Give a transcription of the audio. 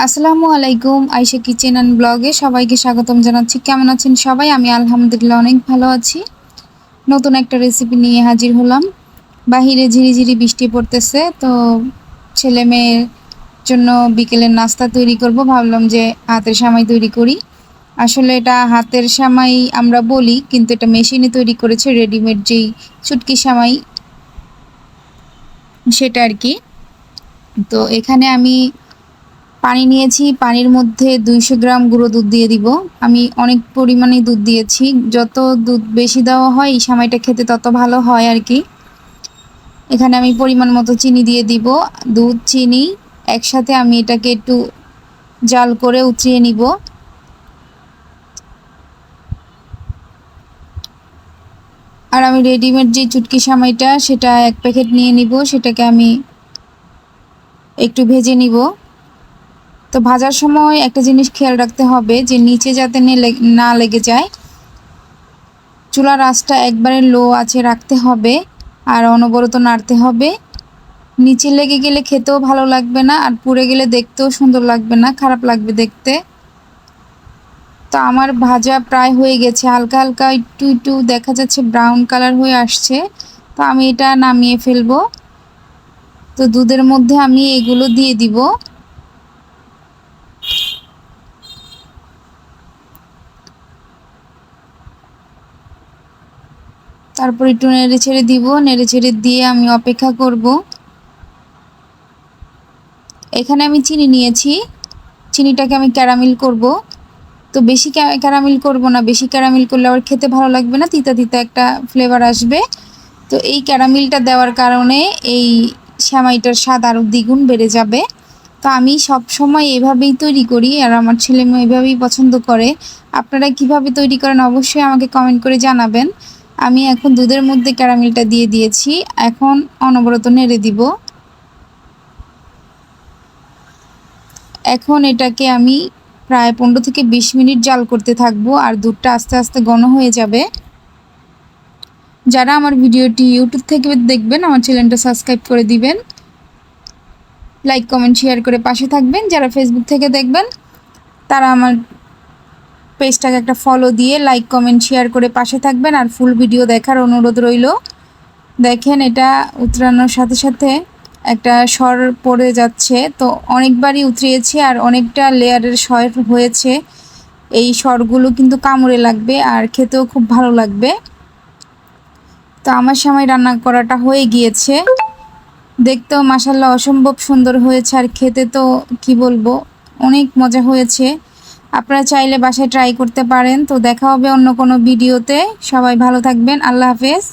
আসসালামু আলাইকুম, Ayesha kitchen and ব্লগে সবাইকে স্বাগতম জানাচ্ছি। কেমন আছেন সবাই? আমি আলহামদুলিল্লাহ অনেক ভালো আছি। নতুন একটা রেসিপি নিয়ে হাজির হলাম। বাহিরে ঝিরিঝিরি বৃষ্টি পড়তেছে, তো ছেলে মেয়ের জন্য বিকেলের নাস্তা তৈরি করব। ভাবলাম যে হাতের সেমাই তৈরি করি। আসলে এটা হাতের সেমাই আমরা বলি, কিন্তু এটা মেশিনে তৈরি করেছে, রেডিমেড যেই চুটকি সেমাই সেটা আর কি। তো এখানে আমি পানি নিয়েছি, পানির মধ্যে 200 গ্রাম গুঁড়ো দুধ দিয়ে দিব। আমি অনেক পরিমাণে দুধ দিয়েছি, যত দুধ বেশি দেওয়া হয় এই সেমাইটা খেতে তত ভালো হয় আর কি। এখানে আমি পরিমাণ মতো চিনি দিয়ে দিব। দুধ চিনি একসাথে আমি এটাকে একটু জাল করে উতরিয়ে নিব। আর আমি রেডিমেড যে চুটকি সেমাইটা সেটা 1 প্যাকেট নিয়ে নিব, সেটাকে আমি একটু ভেজে নিব। তো ভাজার সময় একটা জিনিস খেয়াল রাখতে হবে যে নিচে যাতে না লেগে যায়। চুলার আঁচটা একবারে লো আঁচে রাখতে হবে আর অনবরত নাড়তে হবে। নিচে লেগে গেলে খেতেও ভালো লাগবে না, আর পুড়ে গেলে দেখতেও সুন্দর লাগবে না, খারাপ লাগবে দেখতে। তো আমার ভাজা প্রায় হয়ে গেছে, হালকা হালকা একটু একটু দেখা যাচ্ছে ব্রাউন কালার হয়ে আসছে। তো আমি এটা নামিয়ে ফেলবো। তো দুধের মধ্যে আমি এগুলো দিয়ে দিব। তারপর একটু নেড়ে ছেড়ে দিব, নেড়ে ছেড়ে দিয়ে আমি অপেক্ষা করব। এখানে আমি চিনি নিয়েছি, চিনিটাকে আমি ক্যারামেল করব। তো বেশি ক্যারামেল করব না, বেশি ক্যারামেল করলে আবার খেতে ভালো লাগবে না, তিতা তিতা একটা ফ্লেভার আসবে। তো এই ক্যারামেলটা দেওয়ার কারণে এই সেমাইটার স্বাদ আরও দ্বিগুণ বেড়ে যাবে। তো আমি সব সময় এভাবেই তৈরি করি, আর আমার ছেলে মেয়ে এভাবেই পছন্দ করে। আপনারা কিভাবে তৈরি করেন অবশ্যই আমাকে কমেন্ট করে জানাবেন। আমি এখন দুধের মধ্যে ক্যারামেলটা দিয়ে দিয়েছি, এখন অনবরত নেড়ে দিব। এখন এটাকে আমি প্রায় 15 থেকে 20 মিনিট জাল করতে থাকবো, আর দুধটা আস্তে আস্তে ঘন হয়ে যাবে। যারা আমার ভিডিওটি ইউটিউব থেকে দেখবেন আমার চ্যানেলটা সাবস্ক্রাইব করে দিবেন, লাইক কমেন্ট শেয়ার করে পাশে থাকবেন। যারা ফেসবুক থেকে দেখবেন তারা আমার পেজটাকে একটা ফলো দিয়ে লাইক কমেন্ট শেয়ার করে পাশে থাকবেন, আর ফুল ভিডিও দেখার অনুরোধ রইল। দেখেন এটা উতরানোর সাথে সাথে একটা সর পড়ে যাচ্ছে, তো অনেকবারই উতরিয়েছে আর অনেকটা লেয়ারের সর হয়েছে। এই সরগুলো কিন্তু কামড়ে লাগবে আর খেতেও খুব ভালো লাগবে। তো আমার সময় রান্না করাটা হয়ে গিয়েছে, দেখতেও মাশাল্লাহ অসম্ভব সুন্দর হয়েছে, আর খেতে তো কি বলবো, অনেক মজা হয়েছে। আপনারা চাইলে বাসায় ট্রাই করতে পারেন। তো দেখা হবে অন্য কোনো ভিডিওতে। সবাই ভালো থাকবেন, আল্লাহ হাফেজ।